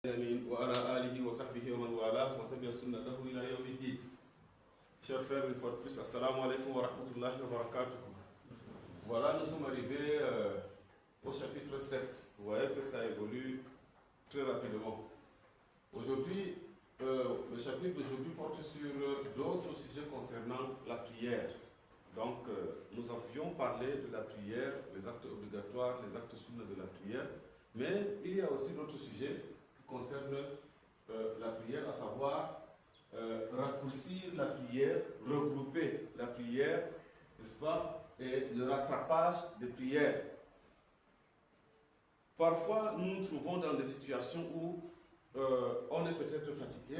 Chers frères, une fois de plus, assalamu alaikum wa rahmatullahi wa barakatuh. Voilà, nous sommes arrivés au chapitre 7. Vous voyez que ça évolue très rapidement. Aujourd'hui, le chapitre d'aujourd'hui porte sur d'autres sujets concernant la prière. Donc, nous avions parlé de la prière, les actes obligatoires, les actes sunna de la prière, mais il y a aussi d'autres sujets qui concernent la prière, à savoir raccourcir la prière, regrouper la prière, n'est-ce pas, et le rattrapage des prières. Parfois, nous nous trouvons dans des situations où on est peut-être fatigué.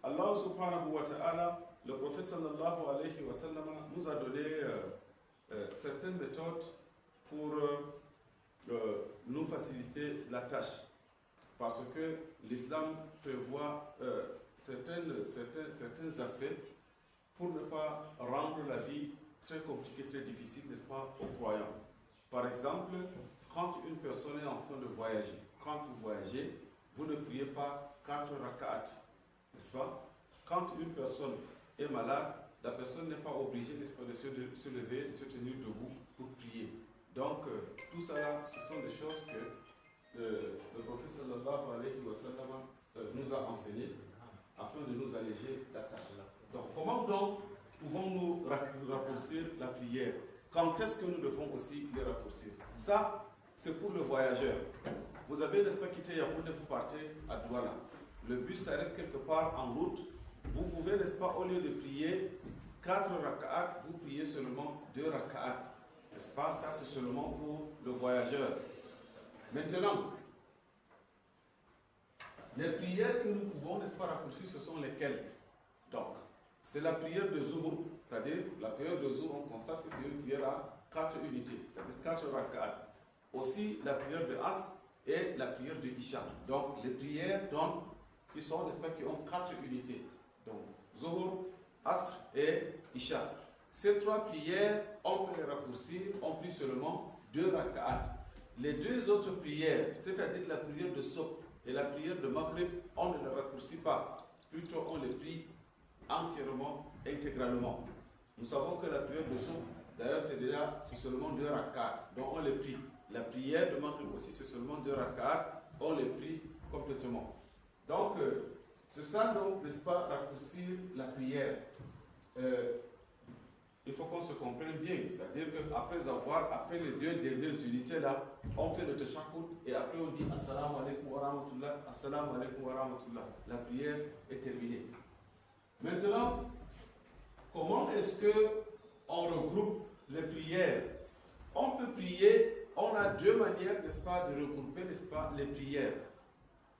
Allah subhanahu wa ta'ala, le prophète sallallahu alayhi wa sallam, nous a donné certaines méthodes pour nous faciliter la tâche. Parce que l'islam prévoit certains aspects pour ne pas rendre la vie très compliquée, très difficile, n'est-ce pas, aux croyants. Par exemple, quand une personne est en train de voyager, quand vous voyagez, vous ne priez pas 4 rak'at, n'est-ce pas? Quand une personne est malade, la personne n'est pas obligée, n'est-ce pas, de se lever, de se tenir debout pour prier. Donc, tout ça, ce sont des choses que le prophète sallallahu alayhi wa sallam nous a enseignées afin de nous alléger la tâche. Donc, comment donc pouvons-nous raccourcir la prière? Quand est-ce que nous devons aussi les raccourcir? Ça, c'est pour le voyageur. Vous avez, n'est-ce pas, quitté Yaoundé, vous partez à Douala. Le bus s'arrête quelque part en route. Vous pouvez, n'est-ce pas, au lieu de prier 4 rak'at, vous priez seulement 2 rak'at. N'est-ce pas? Ça, c'est seulement pour le voyageur. Maintenant, les prières que nous pouvons, n'est-ce pas, raccourcir, ce sont lesquelles? Donc, c'est la prière de Zuhur, c'est-à-dire la prière de Zuhur, on constate que c'est une prière à 4 unités, c'est-à-dire 4 rak'at. Aussi la prière de Asr et la prière de Isha. Donc, les prières qui sont, n'est-ce pas, qui ont 4 unités. Donc, Zuhur, Asr et Isha. Ces 3 prières, on peut les raccourcir, on prie seulement 2 rak'at. Les 2 autres prières, c'est-à-dire la prière de Subh et la prière de Maghrib, on ne les raccourcit pas. Plutôt, on les prie entièrement, intégralement. Nous savons que la prière de Subh, d'ailleurs, c'est seulement 2 rak'at, donc on les prie. La prière de Maghrib aussi, c'est seulement 2 rak'at, on les prie complètement. Donc, c'est ça, donc, n'est-ce pas, raccourcir la prière. Il faut qu'on se comprenne bien, c'est-à-dire qu'après les 2 dernières unités là, on fait le tashahhud et après on dit assalamu alaikum wa rahmatullah, assalamu alaikum wa rahmatullah. La prière est terminée. Maintenant, comment est-ce qu'on regroupe les prières? On peut prier, on a 2 manières, n'est-ce pas, de regrouper, n'est-ce pas, les prières.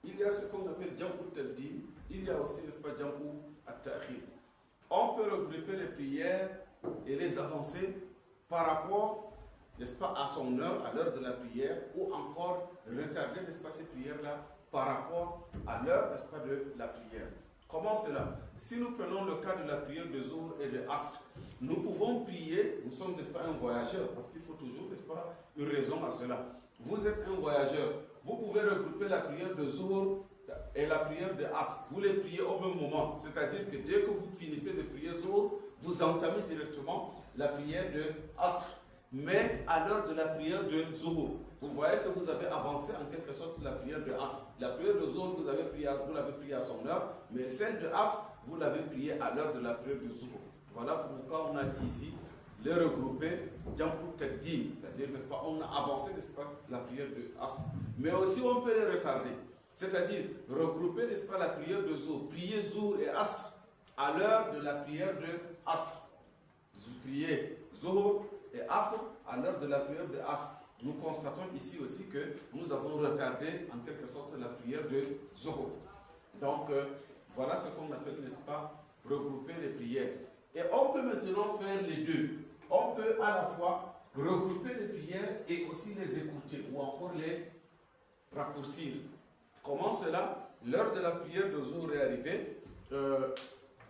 Il y a ce qu'on appelle jam'u taqdim, il y a aussi, n'est-ce pas, jam'u at-ta'khir. On peut regrouper les prières et les avancer par rapport, n'est-ce pas, à son heure, à l'heure de la prière, ou encore retarder, n'est-ce pas, ces prières-là par rapport à l'heure, n'est-ce pas, de la prière. Comment cela? Si nous prenons le cas de la prière de Zuhr et de Asr, nous pouvons prier, nous sommes, n'est-ce pas, un voyageur, parce qu'il faut toujours, n'est-ce pas, une raison à cela. Vous êtes un voyageur, vous pouvez regrouper la prière de Zuhr et la prière de Asr. Vous les priez au même moment, c'est-à-dire que dès que vous finissez de prier Zuhr, vous entamez directement la prière de Asr, mais à l'heure de la prière de Zuhur. Vous voyez que vous avez avancé en quelque sorte la prière de Asr. La prière de Zuhur, vous l'avez priée à son heure, mais celle de Asr, vous l'avez priée à l'heure de la prière de Zuhur. Voilà pourquoi on a dit ici, les regrouper, jam'u taqdim, c'est-à-dire, n'est-ce pas, on a avancé, n'est-ce pas, la prière de Asr. Mais aussi on peut les retarder, c'est-à-dire regrouper, n'est-ce pas, la prière de Zuhur, prier Zuhur et Asr à l'heure de la prière de Asr. Vous priez Zuhur et Asr à l'heure de la prière de Asr. Nous constatons ici aussi que nous avons retardé en quelque sorte la prière de Zuhur. Donc, voilà ce qu'on appelle, n'est-ce pas, regrouper les prières. Et on peut maintenant faire les 2. On peut à la fois regrouper les prières et aussi les écouter ou encore les raccourcir. Comment cela? L'heure de la prière de Zuhur est arrivée.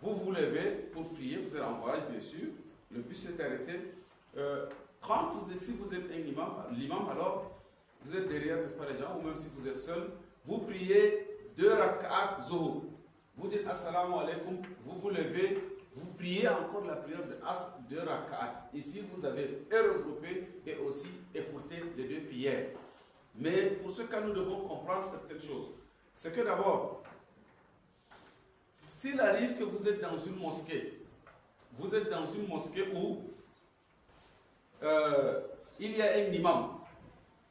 Vous vous levez pour prier, vous êtes en voyage bien sûr, le bus est arrêté. Si vous êtes l'imam, alors vous êtes derrière, n'est-ce pas, les gens, ou même si vous êtes seul, vous priez 2 Zuhur. Vous dites assalamu alaikum, vous vous levez, vous priez encore la prière de Asr de Raka'at. Ici, vous avez regroupé et aussi écouté les deux prières. Mais pour ce cas, nous devons comprendre certaines choses. C'est que d'abord, s'il arrive que vous êtes dans une mosquée, où il y a un imam,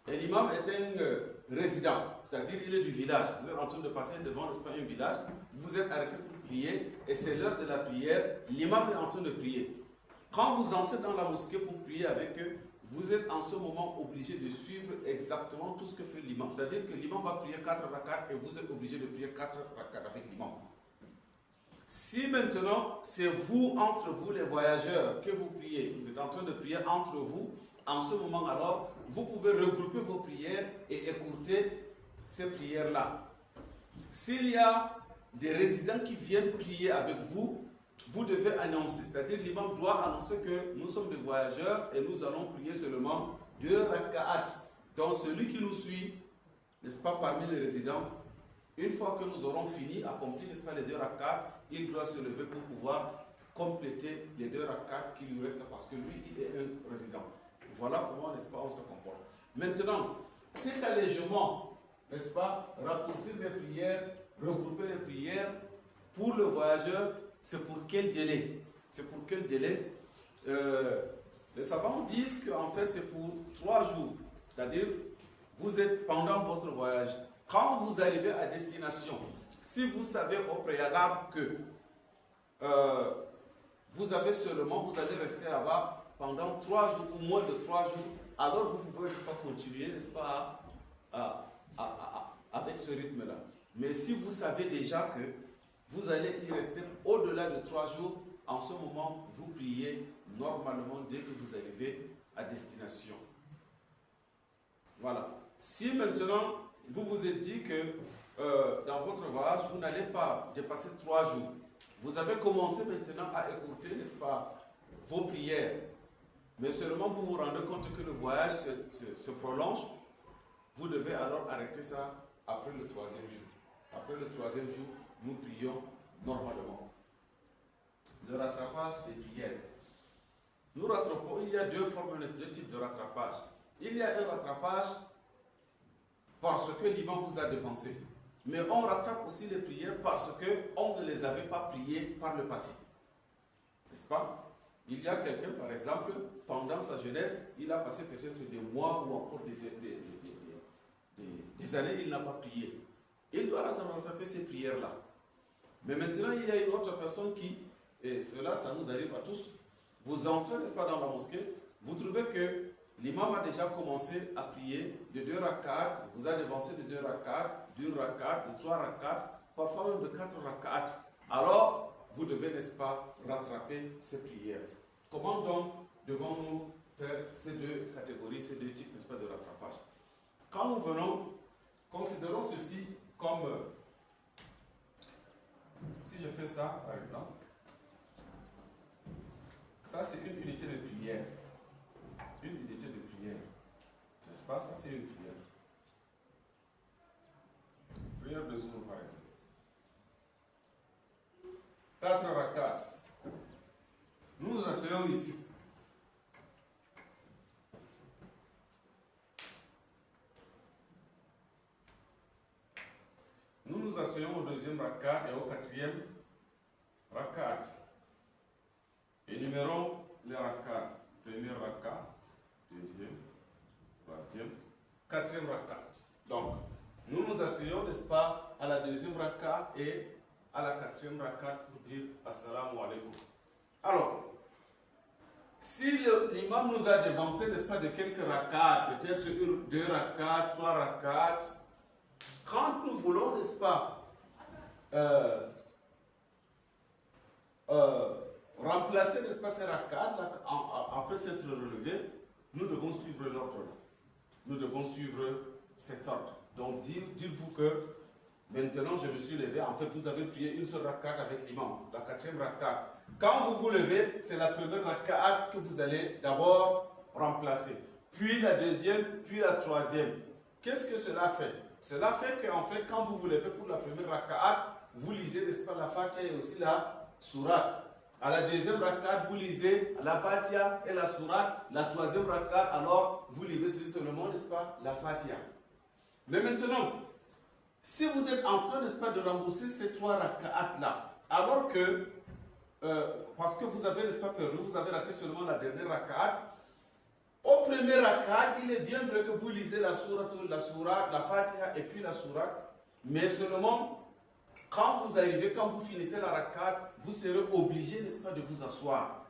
et l'imam est un résident, c'est-à-dire il est du village. Vous êtes en train de passer devant un village, vous êtes arrêté pour prier, et c'est l'heure de la prière, l'imam est en train de prier. Quand vous entrez dans la mosquée pour prier avec eux, vous êtes en ce moment obligé de suivre exactement tout ce que fait l'imam. C'est-à-dire que l'imam va prier 4 rakats et vous êtes obligé de prier 4 rakats avec l'imam. Si maintenant c'est vous, entre vous les voyageurs, que vous priez, vous êtes en train de prier entre vous, en ce moment alors, vous pouvez regrouper vos prières et écouter ces prières-là. S'il y a des résidents qui viennent prier avec vous, vous devez annoncer, c'est-à-dire l'imam doit annoncer que nous sommes des voyageurs et nous allons prier seulement 2 raka'at. Donc celui qui nous suit, n'est-ce pas, parmi les résidents, une fois que nous aurons fini, accompli, n'est-ce pas, les 2 raka'at, il doit se lever pour pouvoir compléter les 2 raka'at qui lui restent parce que lui, il est un résident. Voilà comment, n'est-ce pas, on se comporte. Maintenant, c'est allègement, n'est-ce pas, raccourcir les prières, regrouper les prières, pour le voyageur, c'est pour quel délai? C'est pour quel délai? Les savants disent qu'en fait c'est pour 3 jours. C'est-à-dire, vous êtes pendant votre voyage. Quand vous arrivez à destination, si vous savez au préalable que vous allez rester là-bas pendant 3 jours ou moins de 3 jours, alors vous pouvez, n'est-ce pas, continuer, n'est-ce pas, avec ce rythme-là. Mais si vous savez déjà que vous allez y rester au-delà de 3 jours, en ce moment, vous priez normalement dès que vous arrivez à destination. Voilà. Si maintenant, vous vous êtes dit que dans votre voyage, vous n'allez pas dépasser 3 jours, vous avez commencé maintenant à écouter, n'est-ce pas, vos prières, mais seulement vous vous rendez compte que le voyage se prolonge, vous devez alors arrêter ça après le 3e jour. Après le 3e jour, nous prions normalement. Le rattrapage des prières. Nous rattrapons, il y a 2 formes, 2 types de rattrapage. Il y a un rattrapage parce que l'imam vous a devancé. Mais on rattrape aussi les prières parce qu'on ne les avait pas priées par le passé. N'est-ce pas? Il y a quelqu'un, par exemple, pendant sa jeunesse, il a passé peut-être des mois ou encore des années, il n'a pas prié. Il doit rattraper ces prières-là. Mais maintenant, il y a une autre personne qui, et cela, ça nous arrive à tous, vous entrez, n'est-ce pas, dans la mosquée, vous trouvez que l'imam a déjà commencé à prier de 2 rakats, vous a devancé de 2 rakats, d'1 rakat, de 3 rakats, parfois même de 4 rakats. Alors, vous devez, n'est-ce pas, rattraper ces prières. Comment donc devons-nous faire ces 2 catégories, ces 2 types, n'est-ce pas, de rattrapage? Quand nous venons, considérons ceci comme, si je fais ça, par exemple, ça c'est une unité de prière. Une unité de prière. N'est-ce pas? Ça c'est une prière. Prière de Zuhr, par exemple. 4 rakats. Nous nous asseyons ici. Nous nous asseyons au 2e rakat et au 4e rakat. Énumérons les rakats. 1er rakat, 2e, 3e, 4e rakat. Donc, nous nous asseyons, n'est-ce pas, à la 2e rakat et à la 4e rakat pour dire assalamu alaikum. Alors, si l'imam nous a devancé, n'est-ce pas, de quelques rakats, peut-être 2 rakats, 3 rakats, quand nous voulons, n'est-ce pas, remplacer, n'est-ce pas, ces rakats, après s'être relevés, nous devons suivre l'ordre. Nous devons suivre cet ordre. Donc, dites-vous que maintenant je me suis levé, en fait, vous avez prié une seule rakat avec l'imam, la 4e rakat. Quand vous vous levez, c'est la 1re rakat que vous allez d'abord remplacer, puis la 2e, puis la 3e. Qu'est-ce que cela fait? Cela fait qu'en fait, quand vous vous levez pour la 1re rakat, vous lisez, n'est-ce pas, la Fatiha et aussi la Sourate. À la deuxième rakat, vous lisez la Fatiha et la Sourate. La troisième rakat, alors, vous lisez seulement, n'est-ce pas, la Fatiha. Mais maintenant, si vous êtes en train, n'est-ce pas, de rembourser ces 3 rakats-là, alors que, parce que vous avez, n'est-ce pas, perdu, vous avez raté seulement la dernière rakat, au premier rakat, il est bien vrai que vous lisez la sourate, la Fatiha et puis la Sourate, mais seulement, quand vous arrivez, quand vous finissez la rakat, vous serez obligé, n'est-ce pas, de vous asseoir.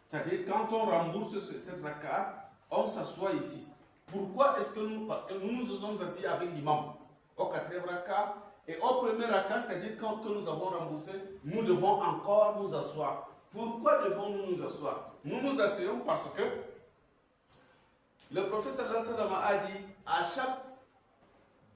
C'est-à-dire, quand on rembourse cette rakat, on s'assoit ici. Pourquoi est-ce que nous, parce que nous nous sommes assis avec l'imam au 4e rakat, et au premier rakat, c'est-à-dire quand que nous avons remboursé, nous devons encore nous asseoir. Pourquoi devons-nous nous asseoir? Nous nous asseyons parce que le prophète sallallahu alayhi wa sallam a dit, à chaque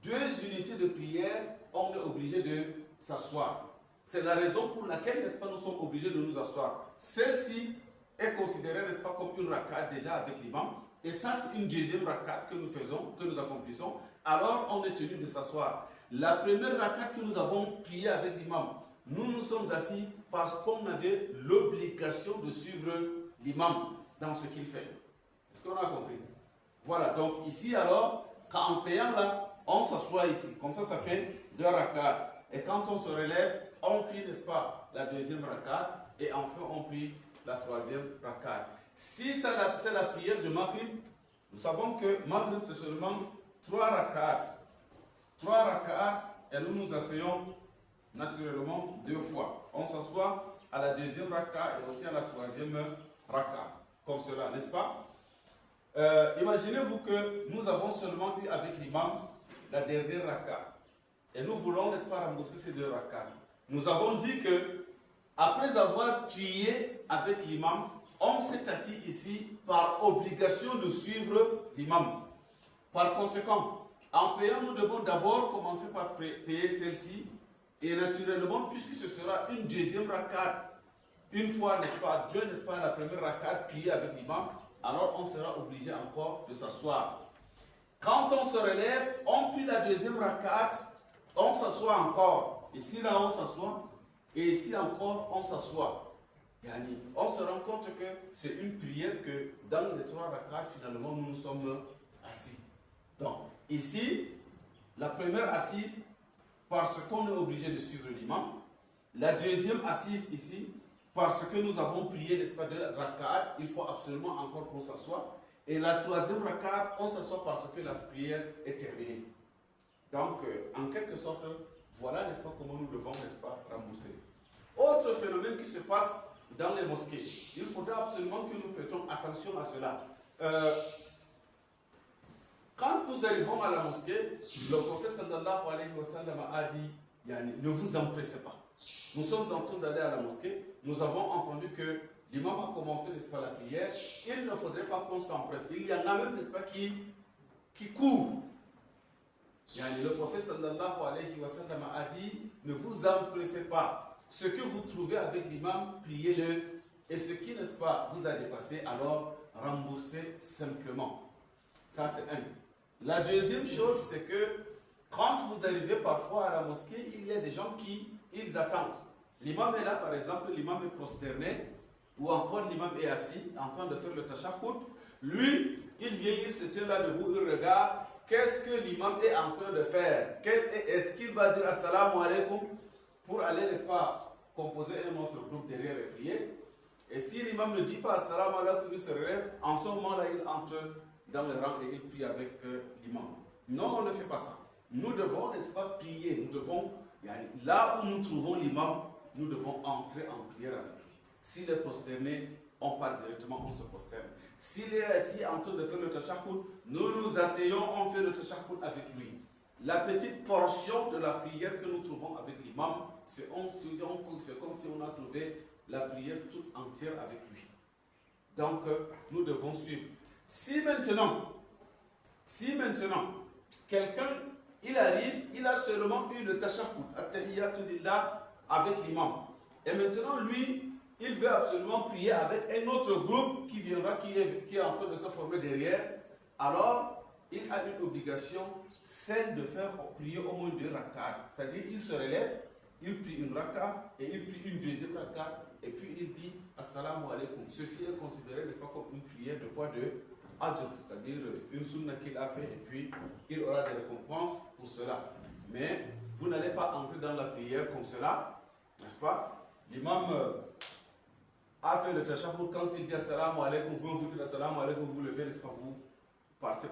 2 unités de prière, on est obligé de s'asseoir. C'est la raison pour laquelle, n'est-ce pas, nous sommes obligés de nous asseoir. Celle-ci est considérée, n'est-ce pas, comme une rakat déjà avec l'imam. Et ça, c'est une deuxième rakat que nous faisons, que nous accomplissons. Alors, on est tenu de s'asseoir. La première rakat que nous avons priée avec l'imam, nous nous sommes assis parce qu'on avait l'obligation de suivre l'imam dans ce qu'il fait. Est-ce qu'on a compris? Voilà, donc ici alors, quand en payant là, on s'assoit ici. Comme ça, ça fait 2 rakats. Et quand on se relève, on prie, n'est-ce pas, la deuxième rakat. Et enfin, on prie la troisième rakat. Si c'est la prière de Maghrib, nous savons que Maghrib, c'est seulement 3 rakats. 3 rakats, et nous nous asseyons naturellement 2 fois. On s'assoit à la deuxième rakat et aussi à la troisième rakat. Comme cela, n'est-ce pas? Imaginez-vous que nous avons seulement eu avec l'imam la dernière rakat. Et nous voulons, n'est-ce pas, rembourser ces 2 rakats. Nous avons dit que, après avoir prié avec l'imam, on s'est assis ici par obligation de suivre l'imam. Par conséquent, en payant, nous devons d'abord commencer par payer celle-ci. Et naturellement, puisque ce sera une deuxième rakat, une fois, n'est-ce pas, Dieu, n'est-ce pas, la première rakat priée avec l'imam, alors on sera obligé encore de s'asseoir. Quand on se relève, on prie la deuxième rakat, on s'assoit encore. Ici, là, on s'assoit. Et ici encore, on s'assoit. On se rend compte que c'est une prière que dans les 3 rakats, finalement, nous nous sommes assis. Donc, ici, la première assise, parce qu'on est obligé de suivre l'imam. La deuxième assise ici, parce que nous avons prié, n'est-ce pas, 2 rakats, il faut absolument encore qu'on s'assoie. Et la troisième rakat, on s'assoit parce que la prière est terminée. Donc, en quelque sorte, voilà, n'est-ce pas, comment nous devons, n'est-ce pas, rembourser. Autre phénomène qui se passe dans les mosquées, il faudra absolument que nous prêtions attention à cela. Quand nous arrivons à la mosquée, le prophète sallallahu alayhi wa sallam a dit, ne vous empressez pas. Nous sommes en train d'aller à la mosquée, nous avons entendu que l'imam a commencé, n'est-ce pas, la prière, il ne faudrait pas qu'on s'empresse. Il y en a même, n'est-ce pas, qui courent. Le prophète sallallahu alayhi wa sallam a dit, ne vous empressez pas. Ce que vous trouvez avec l'imam, priez-le. Et ce qui, n'est-ce pas, vous a dépassé, alors remboursez simplement. Ça, c'est un. La deuxième chose, c'est que quand vous arrivez parfois à la mosquée, il y a des gens qui, ils attendent. L'imam est là, par exemple, l'imam est prosterné, ou encore l'imam est assis, en train de faire le tashahhud. Lui, il vient, il se tient là debout, il regarde. Qu'est-ce que l'imam est en train de faire? Est-ce qu'il va dire assalamu alaikum pour aller, n'est-ce pas, composer un autre groupe derrière et prier? Et si l'imam ne dit pas assalamu alaikum, il se relève, en ce moment-là, il entre dans le rang et il prie avec l'imam. Non, on ne fait pas ça. Nous devons, n'est-ce pas, prier. Nous devons, là où nous trouvons l'imam, nous devons entrer en prière avec lui. S'il est prosterné, on part directement, on se prosterne. S'il est assis en train de faire le tashahhud, nous nous asseyons, on fait le tashahhud avec lui. La petite portion de la prière que nous trouvons avec l'imam, c'est comme si on a trouvé la prière toute entière avec lui. Donc, nous devons suivre. Si maintenant, quelqu'un, il arrive, il a seulement eu le tashahhud, at-tahiyyatu lillah, avec l'imam. Et maintenant, lui, il veut absolument prier avec un autre groupe qui viendra, qui est en train de se former derrière. Alors, il a une obligation, celle de faire prier au moins 2 rakats. C'est-à-dire, il se relève, il prie une raka et il prie une deuxième raka et puis il dit assalamu alaikum. Ceci est considéré, n'est-ce pas, comme une prière de quoi? De ajr, c'est-à-dire une sunna qu'il a fait et puis il aura des récompenses pour cela. Mais vous n'allez pas entrer dans la prière comme cela, n'est-ce pas? L'imam a fait le tashahhud, quand il dit assalamu alaikum, vous dites assalamu alaikum, vous levez, n'est-ce pas, vous partez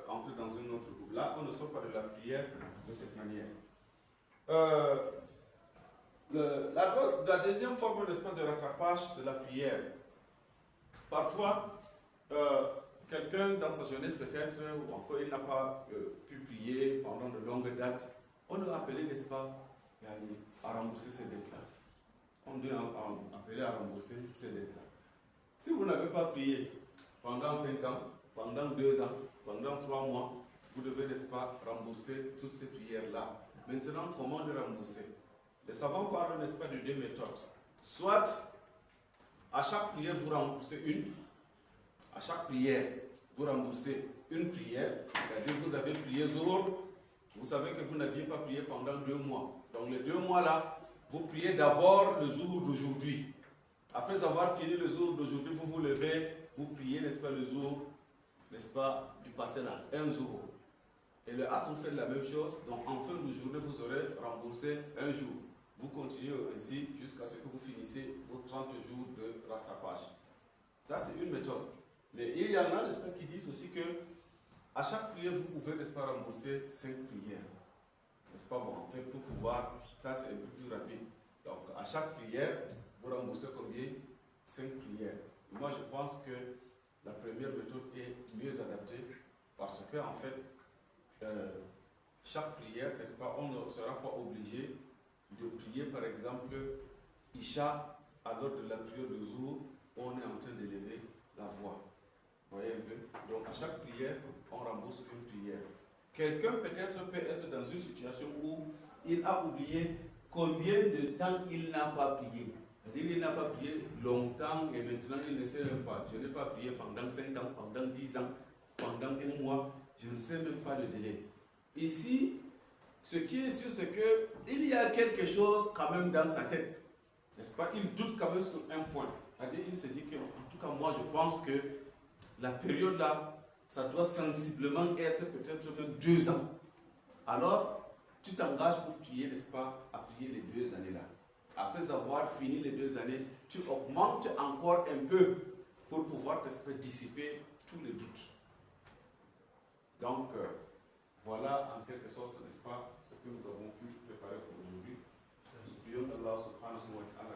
entrer dans un autre groupe. Là, on ne sort pas de la prière de cette manière. La deuxième forme, n'est-ce pas, de rattrapage de la prière. Parfois, quelqu'un dans sa jeunesse peut-être, ou encore il n'a pas pu prier pendant de longues dates, on doit appeler, n'est-ce pas, à rembourser ces dettes-là. On doit appeler à rembourser ces dettes-là. Si vous n'avez pas prié pendant 5 ans, pendant 2 ans, pendant 3 mois, vous devez, n'est-ce pas, rembourser toutes ces prières-là. Maintenant, comment les rembourser? Les savants parlent, n'est-ce pas, de 2 méthodes. Soit, à chaque prière, vous remboursez une. À chaque prière, vous remboursez une prière. C'est-à-dire, vous avez prié Zohor. Vous savez que vous n'aviez pas prié pendant 2 mois. Donc, les 2 mois-là, vous priez d'abord le jour d'aujourd'hui. Après avoir fini le jour d'aujourd'hui, vous vous levez, vous priez, n'est-ce pas, le jour, n'est-ce pas, du passé là, un jour. Et le As, vous faites la même chose. Donc, en fin de journée, vous aurez remboursé un jour. Vous continuez ainsi jusqu'à ce que vous finissez vos 30 jours de rattrapage. Ça, c'est une méthode. Mais il y en a, n'est-ce pas, qui disent aussi que à chaque prière, vous pouvez, n'est-ce pas, rembourser 5 prières. N'est-ce pas? Bon, en fait, pour pouvoir, ça c'est un peu plus rapide. Donc, à chaque prière, vous remboursez combien? 5 prières. Moi, je pense que la première méthode est mieux adaptée parce que, en fait, chaque prière, n'est-ce pas, on ne sera pas obligé de prier, par exemple, Isha, à l'heure de la prière de jour, on est en train d'élever la voix. Vous voyez un peu? Donc, à chaque prière, on rembourse une prière. Quelqu'un peut-être peut être dans une situation où il a oublié combien de temps il n'a pas prié. C'est-à-dire qu'il n'a pas prié longtemps et maintenant il ne sait même pas. Je n'ai pas prié pendant 5 ans, pendant 10 ans, pendant 1 mois. Je ne sais même pas le délai. Ici, ce qui est sûr, c'est qu'il y a quelque chose quand même dans sa tête. N'est-ce pas? Il doute quand même sur un point. C'est-à-dire qu'il se dit que, en tout cas, moi je pense que la période là, ça doit sensiblement être peut-être même 2 ans. Alors, tu t'engages pour prier, n'est-ce pas, à prier les 2 années-là. Après avoir fini les 2 années, tu augmentes encore un peu pour pouvoir, n'est-ce pas, dissiper tous les doutes. Donc, voilà en quelque sorte, n'est-ce pas, ce que nous avons pu préparer pour aujourd'hui. Nous prions Allah subhanahu wa ta'ala